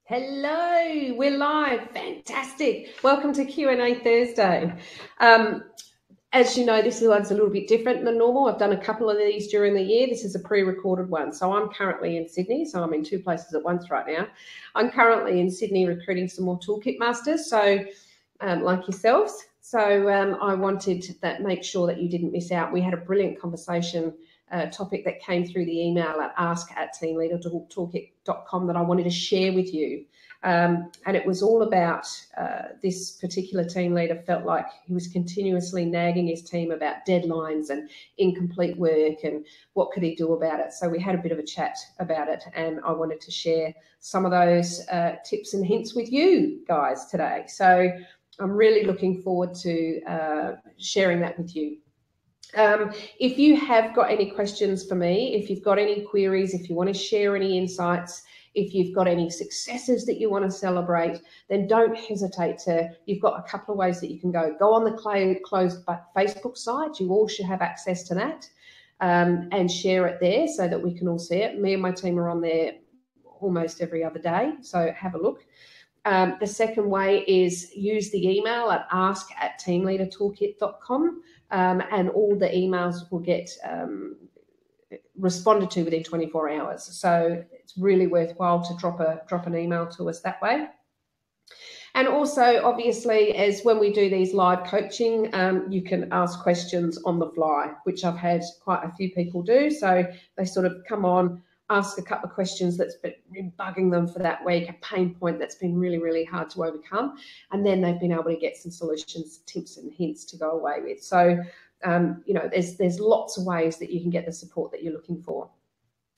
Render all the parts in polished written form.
Hello, we're live. Fantastic. Welcome to Q&A Thursday. As you know, this one's a little bit different than normal. I've done a couple of these during the year. This is a pre-recorded one. So I'm currently in Sydney, so I'm in two places at once right now. I'm currently in Sydney recruiting some more toolkit masters, so like yourselves. So I wanted to make sure that you didn't miss out. We had a brilliant conversation topic that came through the email at ask@teamleadertoolkit.com that I wanted to share with you. And it was all about this particular team leader felt like he was continuously nagging his team about deadlines and incomplete work and what could he do about it. So we had a bit of a chat about it, and I wanted to share some of those tips and hints with you guys today. So I'm really looking forward to sharing that with you. If you have got any questions for me, if you've got any queries, if you want to share any insights, if you've got any successes that you want to celebrate, then don't hesitate to, you've got a couple of ways that you can go. Go on the closed Facebook site. You all should have access to that, and share it there so that we can all see it. Me and my team are on there almost every other day, so have a look. The second way is use the email at ask@teamleadertoolkit.com, and all the emails will get responded to within 24 hours. So it's really worthwhile to drop an email to us that way. And also, obviously, as when we do these live coaching, you can ask questions on the fly, which I've had quite a few people do. So they sort of come on, ask a couple of questions that's been bugging them for that week, a pain point that's been really, really hard to overcome. And then they've been able to get some solutions, tips and hints to go away with. So, you know, there's lots of ways that you can get the support that you're looking for.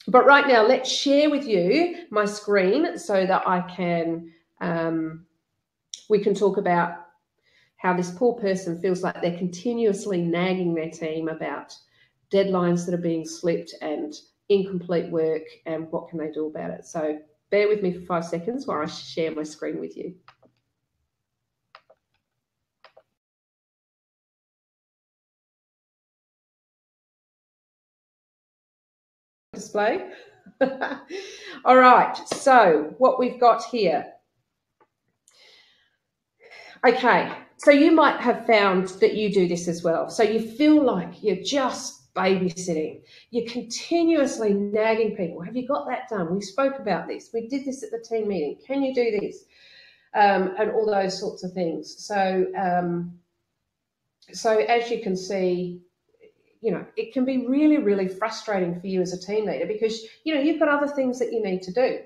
But right now, let's share with you my screen so that I can, we can talk about how this poor person feels like they're continuously nagging their team about deadlines that are being slipped and incomplete work, and what can they do about it. So bear with me for 5 seconds while I share my screen with you. Display. All right, so what we've got here. Okay, so you might have found that you do this as well. So you feel like you're just babysitting. You're continuously nagging people. Have you got that done? We spoke about this. We did this at the team meeting. Can you do this? And all those sorts of things. So, so as you can see, you know, it can be really, really frustrating for you as a team leader because, you know, you've got other things that you need to do.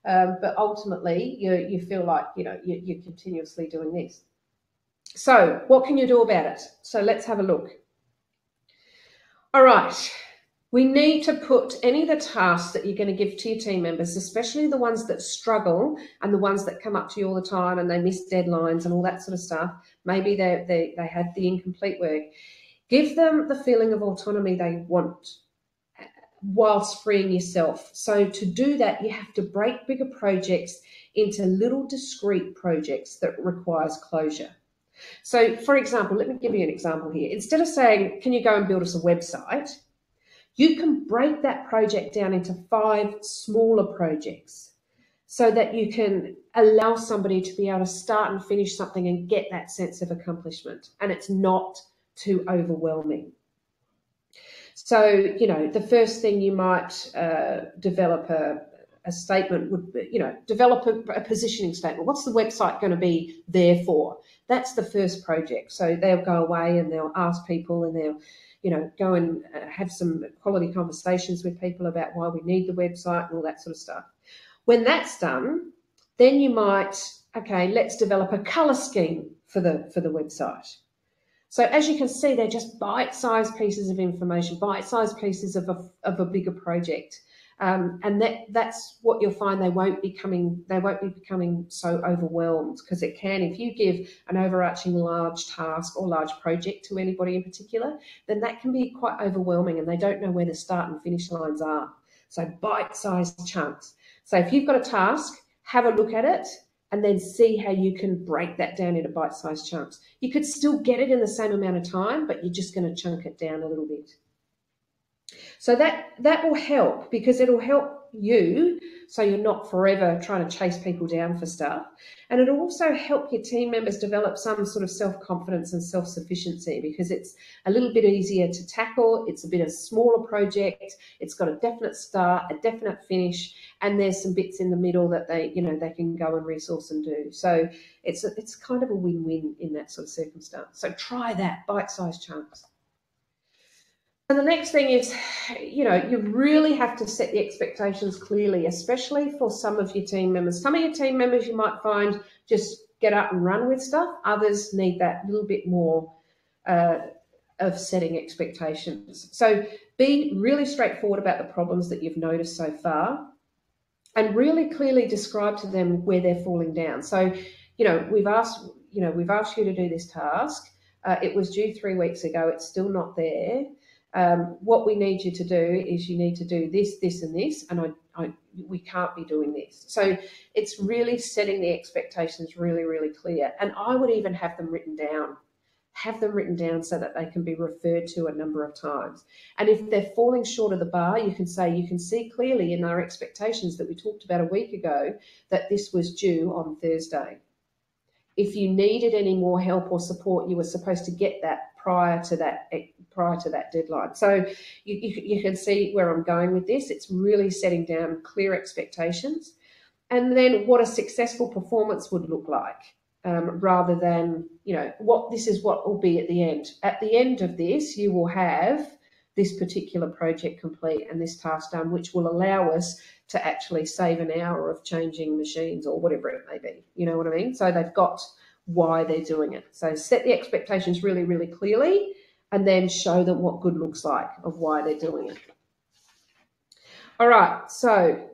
But ultimately, you feel like, you know, you're continuously doing this. So what can you do about it? So let's have a look. All right, we need to put any of the tasks that you're going to give to your team members, especially the ones that struggle and the ones that come up to you all the time and they miss deadlines and all that sort of stuff. Maybe they had the incomplete work. Give them the feeling of autonomy they want whilst freeing yourself. So to do that, you have to break bigger projects into little discrete projects that requires closure. So, for example, let me give you an example here. Instead of saying, can you go and build us a website, you can break that project down into 5 smaller projects so that you can allow somebody to be able to start and finish something and get that sense of accomplishment, and it's not too overwhelming. So, you know, the first thing you might develop a statement would be, you know, develop a positioning statement. What's the website going to be there for? That's the first project. So they'll go away and they'll ask people and they'll, you know, go and have some quality conversations with people about why we need the website and all that sort of stuff. When that's done, then you might, okay, let's develop a color scheme for the website. So as you can see, they're just bite-sized pieces of information, bite-sized pieces of a bigger project. And that's what you'll find. They won't be becoming so overwhelmed, because it can, if you give an overarching large task or large project to anybody in particular, then that can be quite overwhelming and they don't know where the start and finish lines are. So bite-sized chunks. So if you've got a task, have a look at it and then see how you can break that down into bite-sized chunks. You could still get it in the same amount of time, but you're just going to chunk it down a little bit. So that will help, because it'll help you so you're not forever trying to chase people down for stuff. And it'll also help your team members develop some sort of self-confidence and self-sufficiency, because it's a little bit easier to tackle. It's a bit of a smaller project. It's got a definite start, a definite finish, and there's some bits in the middle that they can go and resource and do. So it's kind of a win-win in that sort of circumstance. So try that, bite-sized chunks. And the next thing is, you really have to set the expectations clearly, especially for some of your team members. Some of your team members you might find just get up and run with stuff. Others need that little bit more of setting expectations. So be really straightforward about the problems that you've noticed so far, and really clearly describe to them where they're falling down. So, we've asked you to do this task. It was due 3 weeks ago. It's still not there. What we need you to do is you need to do this, this, and this, and we can't be doing this. So it's really setting the expectations really, really clear. And I would even have them written down. Have them written down so that they can be referred to a number of times. And if they're falling short of the bar, you can say, you can see clearly in our expectations that we talked about a week ago that this was due on Thursday. If you needed any more help or support, you were supposed to get that prior to that deadline. So you can see where I'm going with this. It's really setting down clear expectations, and then what a successful performance would look like, rather than, this is what will be at the end. At the end of this, you will have this particular project complete and this task done, which will allow us to actually save an hour of changing machines or whatever it may be. You know what I mean? So they've got why they're doing it. So set the expectations really, really clearly, and then show them what good looks like of why they're doing it. All right, so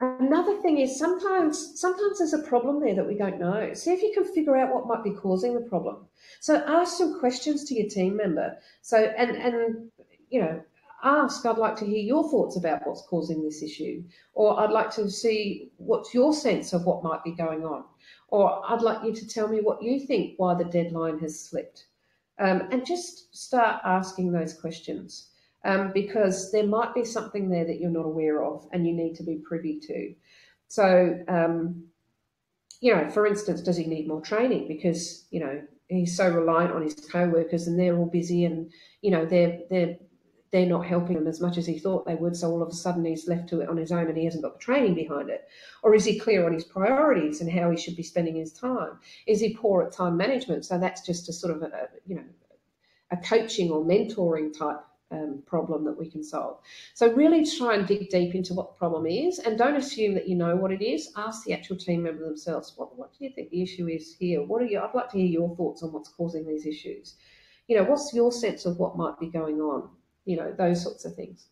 another thing is sometimes there's a problem there that we don't know. See if you can figure out what might be causing the problem. So ask some questions to your team member. So and ask, I'd like to hear your thoughts about what's causing this issue, or I'd like to see what's your sense of what might be going on, or I'd like you to tell me what you think why the deadline has slipped. And just start asking those questions, because there might be something there that you're not aware of and you need to be privy to. So, for instance, does he need more training because, he's so reliant on his co-workers and they're all busy and, they're not helping him as much as he thought they would, so all of a sudden he's left to it on his own and he hasn't got the training behind it? Or is he clear on his priorities and how he should be spending his time? Is he poor at time management? So that's just a sort of a coaching or mentoring type problem that we can solve. So really try and dig deep into what the problem is, and don't assume that you know what it is. Ask the actual team member themselves, what do you think the issue is here? I'd like to hear your thoughts on what's causing these issues. What's your sense of what might be going on? Those sorts of things.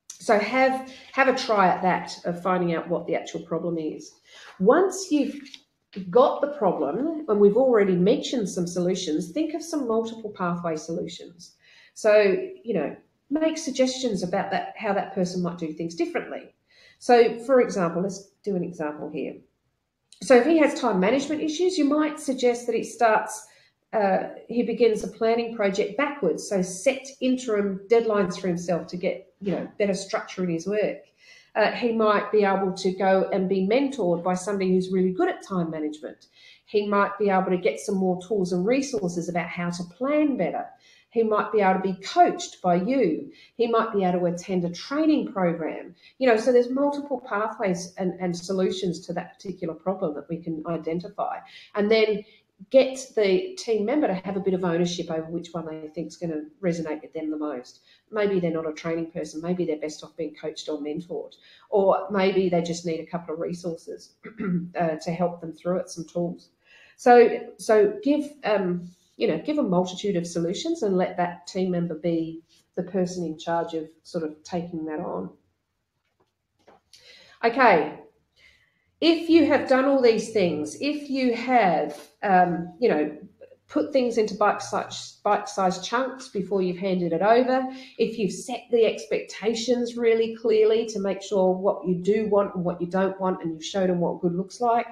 So have a try at that, of finding out what the actual problem is. Once you've got the problem, and we've already mentioned some solutions, think of some multiple pathway solutions. So, make suggestions about that, how that person might do things differently. So, for example, let's do an example here. So if he has time management issues, you might suggest that he begins a planning project backwards. So set interim deadlines for himself to get, better structure in his work. He might be able to go and be mentored by somebody who's really good at time management. He might be able to get some more tools and resources about how to plan better. He might be able to be coached by you. He might be able to attend a training program. So there's multiple pathways and solutions to that particular problem that we can identify. And then get the team member to have a bit of ownership over which one they think is going to resonate with them the most. Maybe they're not a training person. Maybe they're best off being coached or mentored. Or maybe they just need a couple of resources to help them through it, some tools. So give a multitude of solutions and let that team member be the person in charge of sort of taking that on. Okay. If you have done all these things, if you have, put things into bite-sized chunks before you've handed it over, if you've set the expectations really clearly to make sure what you do want and what you don't want, and you've showed them what good looks like,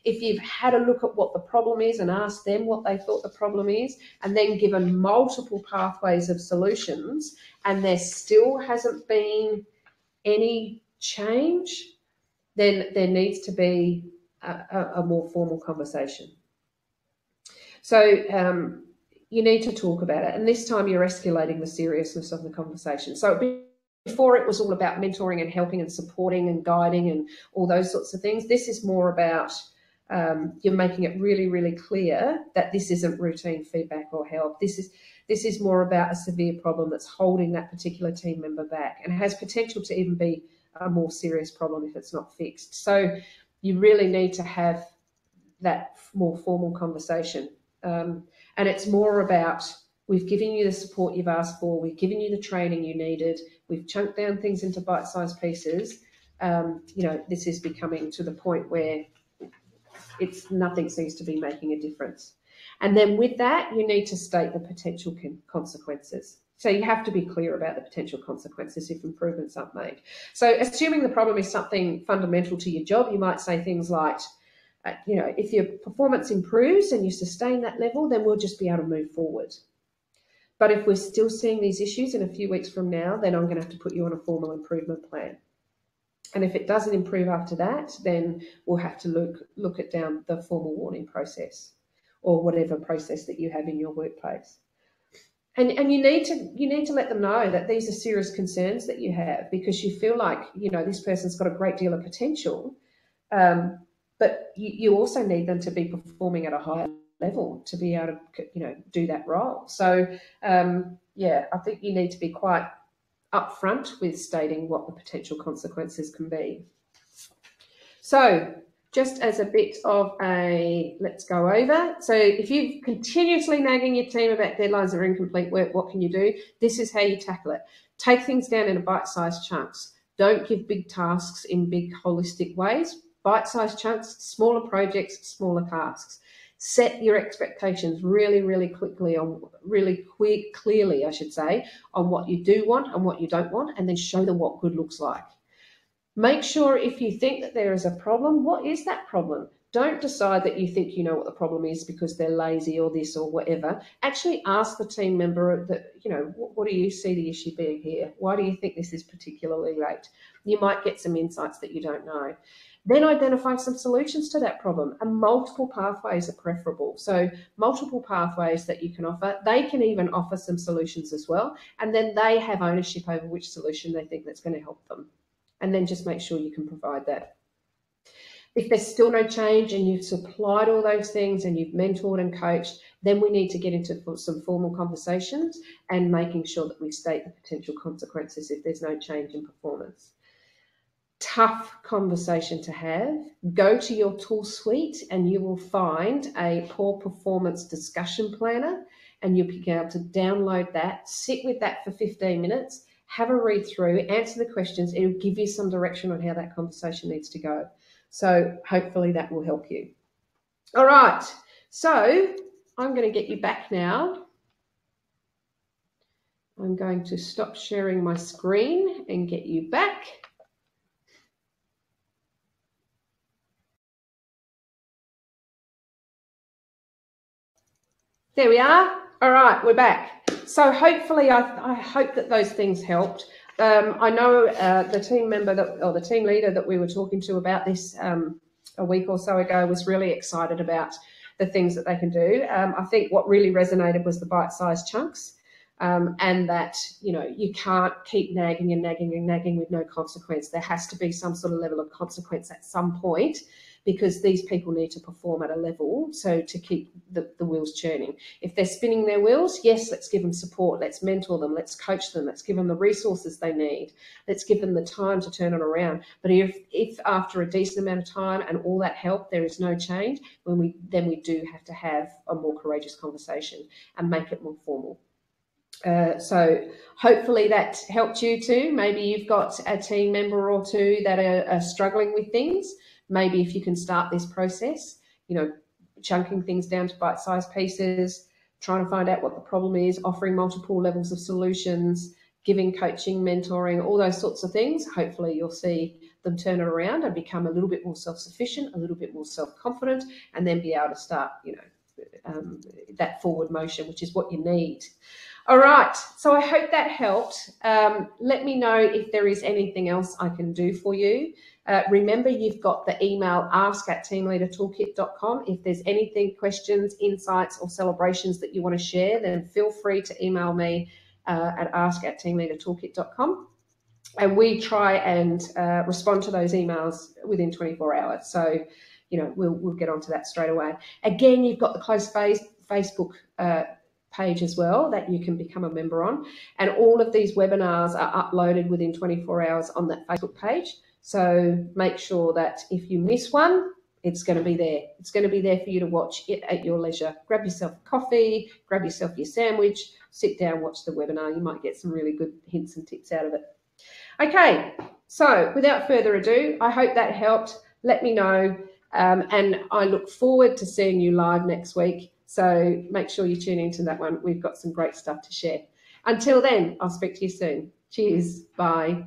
if you've had a look at what the problem is and asked them what they thought the problem is, and then given multiple pathways of solutions, and there still hasn't been any change, then there needs to be a more formal conversation. So you need to talk about it, and this time you're escalating the seriousness of the conversation. So before it was all about mentoring and helping and supporting and guiding and all those sorts of things. This is more about you're making it really, really clear that this isn't routine feedback or help. This is more about a severe problem that's holding that particular team member back and has potential to even be a more serious problem if it's not fixed. So you really need to have that more formal conversation. And it's more about, we've given you the support you've asked for, we've given you the training you needed, we've chunked down things into bite-sized pieces. This is becoming to the point where nothing seems to be making a difference. And then with that, you need to state the potential consequences. So you have to be clear about the potential consequences if improvements aren't made. So assuming the problem is something fundamental to your job, you might say things like, if your performance improves and you sustain that level, then we'll just be able to move forward. But if we're still seeing these issues in a few weeks from now, then I'm going to have to put you on a formal improvement plan. And if it doesn't improve after that, then we'll have to look at down the formal warning process or whatever process that you have in your workplace. And you need to let them know that these are serious concerns that you have, because you feel like, this person's got a great deal of potential, but you also need them to be performing at a higher level to be able to, do that role. So, I think you need to be quite upfront with stating what the potential consequences can be. So, just as a bit of a let's go over. So if you're continuously nagging your team about deadlines or incomplete work, what can you do? This is how you tackle it. Take things down into bite-sized chunks. Don't give big tasks in big holistic ways. Bite-sized chunks, smaller projects, smaller tasks. Set your expectations really, really clearly, I should say, on what you do want and what you don't want, and then show them what good looks like. Make sure if you think that there is a problem, what is that problem? Don't decide that you think you know what the problem is because they're lazy or this or whatever. Actually ask the team member that, what do you see the issue being here? Why do you think this is particularly late? You might get some insights that you don't know. Then identify some solutions to that problem, and multiple pathways are preferable. So multiple pathways that you can offer. They can even offer some solutions as well, and then they have ownership over which solution they think that's going to help them. And then just make sure you can provide that. If there's still no change and you've supplied all those things and you've mentored and coached, then we need to get into some formal conversations and making sure that we state the potential consequences if there's no change in performance. Tough conversation to have. Go to your tool suite and you will find a poor performance discussion planner, and you'll be able to download that, sit with that for 15 minutes, have a read through, answer the questions. It'll give you some direction on how that conversation needs to go. So hopefully that will help you. All right, so I'm going to get you back now. I'm going to stop sharing my screen and get you back. There we are. All right, we're back. So hopefully, I hope that those things helped. I know the team member the team leader that we were talking to about this a week or so ago was really excited about the things that they can do. I think what really resonated was the bite-sized chunks, and that you can't keep nagging and nagging and nagging with no consequence. There has to be some sort of level of consequence at some point, because these people need to perform at a level so to keep the wheels churning. If they're spinning their wheels, yes, let's give them support, let's mentor them, let's coach them, let's give them the resources they need, let's give them the time to turn it around. But if after a decent amount of time and all that help, there is no change, then we do have to have a more courageous conversation and make it more formal. So hopefully that helped you too. Maybe you've got a team member or two that are struggling with things. Maybe if you can start this process, chunking things down to bite-sized pieces, trying to find out what the problem is, offering multiple levels of solutions, giving coaching, mentoring, all those sorts of things. Hopefully you'll see them turn it around and become a little bit more self-sufficient, a little bit more self-confident, and then be able to start, that forward motion, which is what you need. All right, so I hope that helped. Let me know if there is anything else I can do for you. Remember, you've got the email ask@teamleadertoolkit.com. If there's anything, questions, insights, or celebrations that you want to share, then feel free to email me at ask@teamleadertoolkit.com. And we try and respond to those emails within 24 hours. So, we'll get onto that straight away. Again, you've got the closed Facebook page as well that you can become a member on. And all of these webinars are uploaded within 24 hours on that Facebook page. So make sure that if you miss one, it's going to be there. It's going to be there for you to watch it at your leisure. Grab yourself a coffee, grab yourself your sandwich, sit down, watch the webinar. You might get some really good hints and tips out of it. Okay, so without further ado, I hope that helped. Let me know, and I look forward to seeing you live next week. So make sure you tune into that one. We've got some great stuff to share. Until then, I'll speak to you soon. Cheers. Bye.